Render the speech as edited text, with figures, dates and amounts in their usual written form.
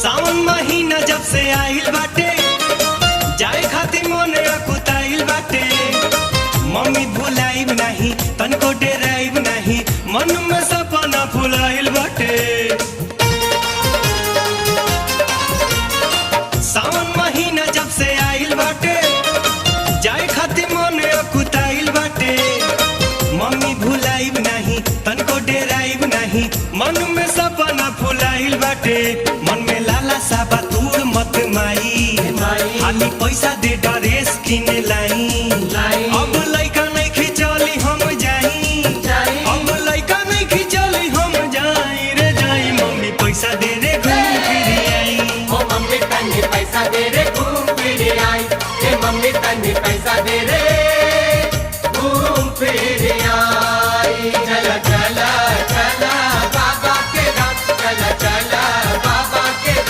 सावन महीना जब से आइल बाटे, जाए खातिर मन अकुताइल बाटे। मम्मी भुलाइब नहीं, तनको डेराइब नहीं, मन में सपना फुलाइल बाटे। सावन महीना जब से आइल बाटे, जाए खातिर मन अकुताइल बाटे। मम्मी भुलाइब नहीं, तनको डेराइब नहीं, मन में सपना फुलाइल बाटे। मन में लाला सा बतूर मत माई, हाली पैसा दे ड्रेस किने लाई।